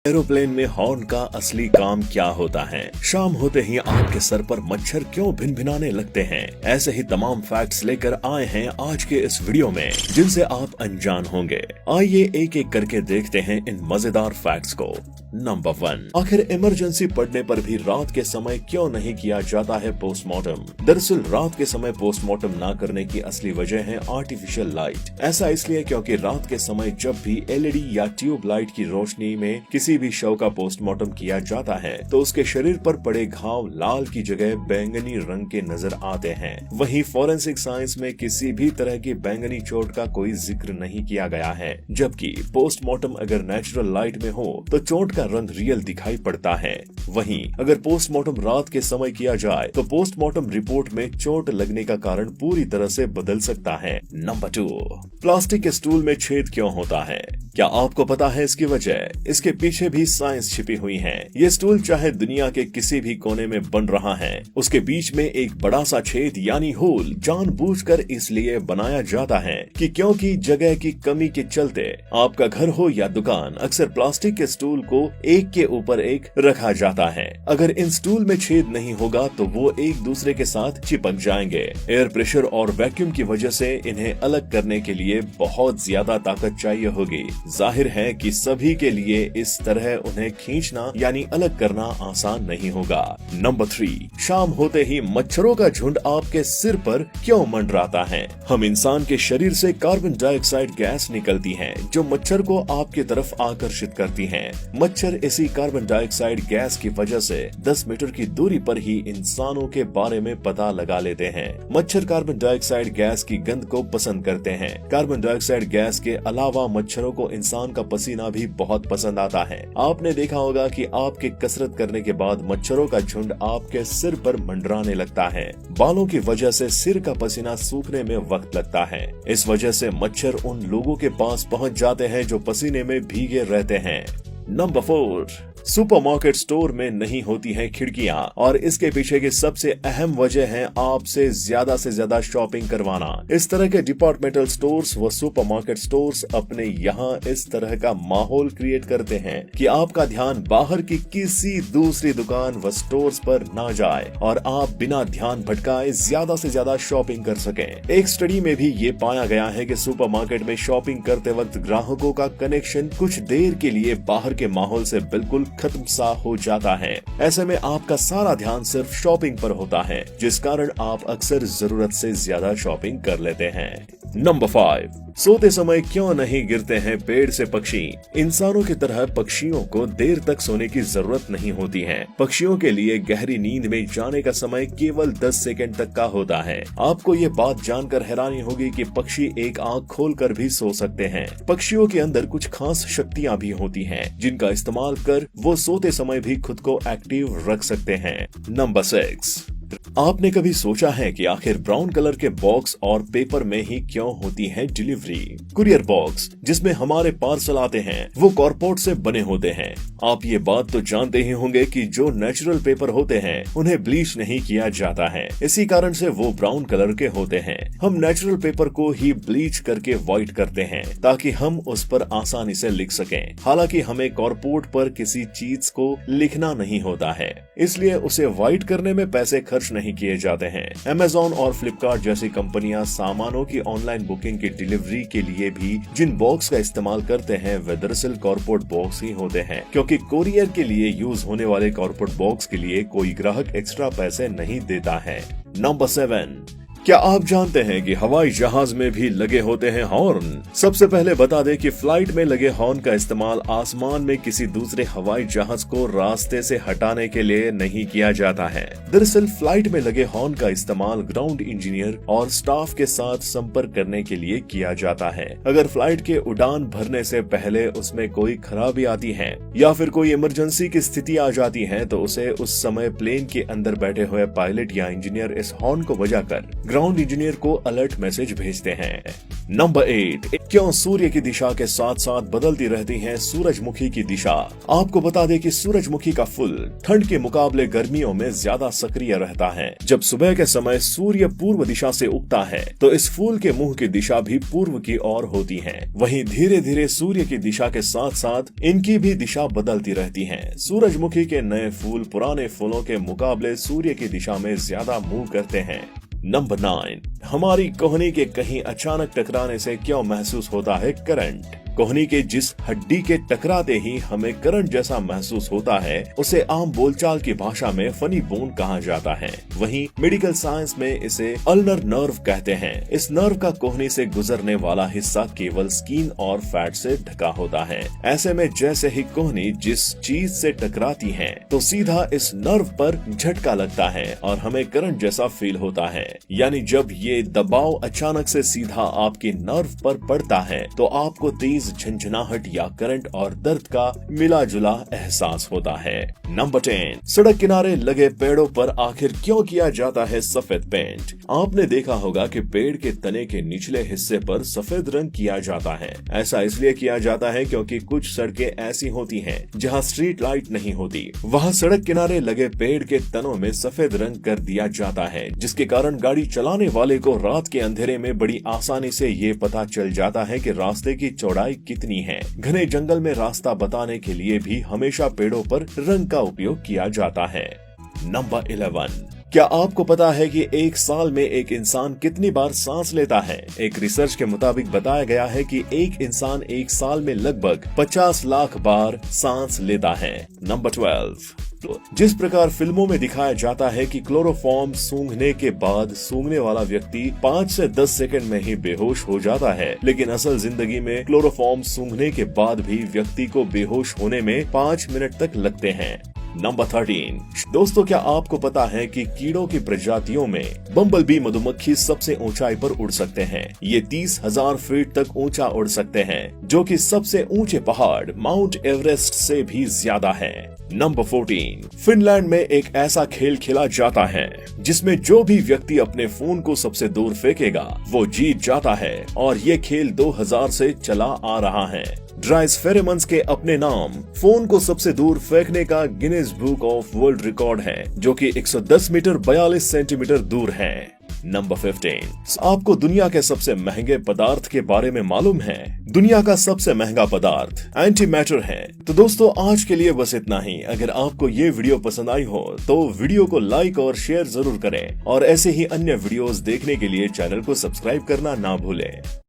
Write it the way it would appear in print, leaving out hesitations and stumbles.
Aeroplane में horn का असली काम क्या होता है? शाम होते ही आपके सर पर मच्छर क्यों भिनभिनाने लगते हैं? ऐसे ही तमाम फैक्ट्स लेकर आए हैं आज के इस वीडियो में, जिनसे आप अनजान होंगे। आइए एक एक करके देखते हैं इन मजेदार फैक्ट्स को। नंबर 1, आखिर इमरजेंसी पड़ने पर भी रात के समय क्यों नहीं किया जाता है पोस्टमार्टम? दरअसल रात के समय पोस्टमार्टम न करने की असली वजह है आर्टिफिशियल लाइट। ऐसा इसलिए क्योंकि रात के समय जब भी एलईडी या ट्यूब लाइट की रोशनी में किसी भी शव का पोस्टमार्टम किया जाता है तो उसके शरीर पर पड़े घाव लाल की जगह बैंगनी रंग के नजर आते हैं। वहीं फॉरेंसिक साइंस में किसी भी तरह की बैंगनी चोट का कोई जिक्र नहीं किया गया है, जबकि पोस्टमार्टम अगर नेचुरल लाइट में हो तो चोट का रंग रियल दिखाई पड़ता है। वहीं अगर पोस्टमार्टम रात के समय किया जाए तो पोस्टमार्टम रिपोर्ट में चोट लगने का कारण पूरी तरह से बदल सकता है। नंबर 2, प्लास्टिक के स्टूल में छेद क्यों होता है? क्या आपको पता है इसकी वजह? इसके पीछे भी साइंस छिपी हुई है। ये स्टूल चाहे दुनिया के किसी भी कोने में बन रहा है, उसके बीच में एक बड़ा सा छेद यानी होल जानबूझकर इसलिए बनाया जाता है कि क्योंकि जगह की कमी के चलते आपका घर हो या दुकान, अक्सर प्लास्टिक के स्टूल को एक के ऊपर एक रखा जाता है। अगर इन स्टूल में छेद नहीं होगा तो वो एक दूसरे के साथ चिपक जाएंगे। एयर प्रेशर और वैक्यूम की वजह से इन्हें अलग करने के लिए बहुत ज्यादा ताकत चाहिए होगी। जाहिर है कि सभी के लिए इस तरह उन्हें खींचना यानी अलग करना आसान नहीं होगा। नंबर 3, शाम होते ही मच्छरों का झुंड आपके सिर पर क्यों मंडराता है? हम इंसान के शरीर से कार्बन डाइऑक्साइड गैस निकलती है जो मच्छर को आपकी तरफ आकर्षित करती है। मच्छर इसी कार्बन डाइऑक्साइड गैस की वजह से 10 मीटर की दूरी पर ही इंसानों के बारे में पता लगा लेते हैं। मच्छर कार्बन डाइऑक्साइड गैस की गंध को पसंद करते हैं। कार्बन डाइऑक्साइड गैस के अलावा मच्छरों को इंसान का पसीना भी बहुत पसंद आता है। आपने देखा होगा कि आपके कसरत करने के बाद मच्छरों का झुंड आपके सिर पर मंडराने लगता है। बालों की वजह से सिर का पसीना सूखने में वक्त लगता है। इस वजह से मच्छर उन लोगों के पास पहुंच जाते हैं जो पसीने में भीगे रहते हैं। नंबर 4, सुपरमार्केट स्टोर में नहीं होती हैं खिड़कियां, और इसके पीछे की सबसे अहम वजह है आपसे से ज्यादा शॉपिंग करवाना। इस तरह के डिपार्टमेंटल स्टोर्स व सुपरमार्केट स्टोर्स अपने यहाँ इस तरह का माहौल क्रिएट करते हैं कि आपका ध्यान बाहर की किसी दूसरी दुकान व स्टोर्स पर ना जाए और आप बिना ध्यान भटकाए ज्यादा से ज्यादा शॉपिंग कर सकें। एक स्टडी में भी ये पाया गया है कि सुपरमार्केट में शॉपिंग करते वक्त ग्राहकों का कनेक्शन कुछ देर के लिए बाहर के माहौल से बिल्कुल खत्म सा हो जाता है। ऐसे में आपका सारा ध्यान सिर्फ शॉपिंग पर होता है, जिस कारण आप अक्सर जरूरत से ज्यादा शॉपिंग कर लेते हैं। नंबर 5, सोते समय क्यों नहीं गिरते हैं पेड़ से पक्षी? इंसानों की तरह पक्षियों को देर तक सोने की जरूरत नहीं होती है। पक्षियों के लिए गहरी नींद में जाने का समय केवल 10 सेकंड तक का होता है। आपको ये बात जानकर हैरानी होगी कि पक्षी एक आंख खोलकर भी सो सकते हैं। पक्षियों के अंदर कुछ खास शक्तियाँ भी होती हैं, जिनका इस्तेमाल कर वो सोते समय भी खुद को एक्टिव रख सकते हैं। नंबर 6, आपने कभी सोचा है कि आखिर ब्राउन कलर के बॉक्स और पेपर में ही क्यों होती है डिलीवरी? कुरियर बॉक्स जिसमें हमारे पार्सल आते हैं वो कार्डबोर्ड से बने होते हैं। आप ये बात तो जानते ही होंगे कि जो नेचुरल पेपर होते हैं उन्हें ब्लीच नहीं किया जाता है, इसी कारण से वो ब्राउन कलर के होते हैं। हम नेचुरल पेपर को ही ब्लीच करके व्हाइट करते हैं ताकि हम उस पर आसानी से लिख सकें। हालांकि हमें कार्डबोर्ड पर किसी चीज को लिखना नहीं होता है, इसलिए उसे व्हाइट करने में पैसे खर्च नहीं किए जाते हैं। Amazon और Flipkart जैसी कंपनियां सामानों की ऑनलाइन बुकिंग की डिलीवरी के लिए भी जिन बॉक्स का इस्तेमाल करते हैं वे दरअसल कॉर्पोरेट बॉक्स ही होते हैं, क्योंकि कोरियर के लिए यूज होने वाले कॉर्पोरेट बॉक्स के लिए कोई ग्राहक एक्स्ट्रा पैसे नहीं देता है। नंबर 7, क्या आप जानते हैं कि हवाई जहाज में भी लगे होते हैं हॉर्न? सबसे पहले बता दें कि फ्लाइट में लगे हॉर्न का इस्तेमाल आसमान में किसी दूसरे हवाई जहाज को रास्ते से हटाने के लिए नहीं किया जाता है। दरअसल फ्लाइट में लगे हॉर्न का इस्तेमाल ग्राउंड इंजीनियर और स्टाफ के साथ संपर्क करने के लिए किया जाता है। अगर फ्लाइट के उड़ान भरने से पहले उसमें कोई खराबी आती है या फिर कोई इमरजेंसी की स्थिति आ जाती है तो उसे उस समय प्लेन के अंदर बैठे हुए पायलट या इंजीनियर इस हॉर्न को बजाकर ग्राउंड इंजीनियर को अलर्ट मैसेज भेजते हैं। नंबर 8, क्यों सूर्य की दिशा के साथ साथ बदलती रहती है सूरजमुखी की दिशा। आपको बता दें कि सूरजमुखी का फूल ठंड के मुकाबले गर्मियों में ज्यादा सक्रिय रहता है। जब सुबह के समय सूर्य पूर्व दिशा से उगता है तो इस फूल के मुंह की दिशा भी पूर्व की ओर होती है। वहीं धीरे धीरे सूर्य की दिशा के साथ साथ इनकी भी दिशा बदलती रहती है। सूरजमुखी के नए फूल पुराने फूलों के मुकाबले सूर्य की दिशा में ज्यादा मूव करते हैं। नंबर 9, हमारी कोहनी के कहीं अचानक टकराने से क्यों महसूस होता है करंट। कोहनी के जिस हड्डी के टकराते ही हमें करंट जैसा महसूस होता है उसे आम बोलचाल की भाषा में फनी बोन कहा जाता है। वहीं मेडिकल साइंस में इसे अल्नर नर्व कहते हैं। इस नर्व का कोहनी से गुजरने वाला हिस्सा केवल स्किन और फैट से ढका होता है। ऐसे में जैसे ही कोहनी जिस चीज से टकराती है तो सीधा इस नर्व पर झटका लगता है और हमें करंट जैसा फील होता है। यानी जब ये दबाव अचानक से सीधा आपके नर्व पर पड़ता है तो आपको तेज झंझनाहट या करंट और दर्द का मिला जुला एहसास होता है। नंबर 10, सड़क किनारे लगे पेड़ों पर आखिर क्यों किया जाता है सफेद पेंट। आपने देखा होगा कि पेड़ के तने के निचले हिस्से पर सफेद रंग किया जाता है। ऐसा इसलिए किया जाता है क्योंकि कुछ सड़कें ऐसी होती हैं जहां स्ट्रीट लाइट नहीं होती। वहां सड़क किनारे लगे पेड़ के तनों में सफेद रंग कर दिया जाता है, जिसके कारण गाड़ी चलाने वाले को रात के अंधेरे में बड़ी आसानी से ये पता चल जाता है कि रास्ते की चौड़ाई कितनी है। घने जंगल में रास्ता बताने के लिए भी हमेशा पेड़ों पर रंग का उपयोग किया जाता है। नंबर 11, क्या आपको पता है कि एक साल में एक इंसान कितनी बार सांस लेता है। एक रिसर्च के मुताबिक बताया गया है कि एक इंसान एक साल में लगभग 50 लाख बार सांस लेता है। नंबर 12, जिस प्रकार फिल्मों में दिखाया जाता है कि क्लोरोफॉर्म सूंघने के बाद सूंघने वाला व्यक्ति 5 से 10 सेकंड में ही बेहोश हो जाता है, लेकिन असल जिंदगी में क्लोरोफॉर्म सूंघने के बाद भी व्यक्ति को बेहोश होने में 5 मिनट तक लगते हैं। नंबर 13, दोस्तों क्या आपको पता है कि कीड़ों की प्रजातियों में बम्बलबी मधुमक्खी सबसे ऊंचाई पर उड़ सकते हैं। ये 30,000 फीट तक ऊंचा उड़ सकते हैं, जो कि सबसे ऊंचे पहाड़ माउंट एवरेस्ट से भी ज्यादा है। नंबर 14, फिनलैंड में एक ऐसा खेल खेला जाता है जिसमें जो भी व्यक्ति अपने फोन को सबसे दूर फेंकेगा वो जीत जाता है, और ये खेल 2000 से चला आ रहा है। ड्राइस फेरेमन्स के अपने नाम फोन को सबसे दूर फेंकने का Guinness book of world record है, जो कि 110 मीटर 42 सेंटीमीटर दूर है। नंबर 15, आपको दुनिया के सबसे महंगे पदार्थ के बारे में मालूम है। दुनिया का सबसे महंगा पदार्थ एंटी मैटर है। तो दोस्तों आज के लिए बस इतना ही। अगर आपको ये वीडियो पसंद आई हो तो वीडियो को लाइक और शेयर जरूर करें, और ऐसे ही अन्य वीडियोस देखने के लिए चैनल को सब्सक्राइब करना ना भूलें।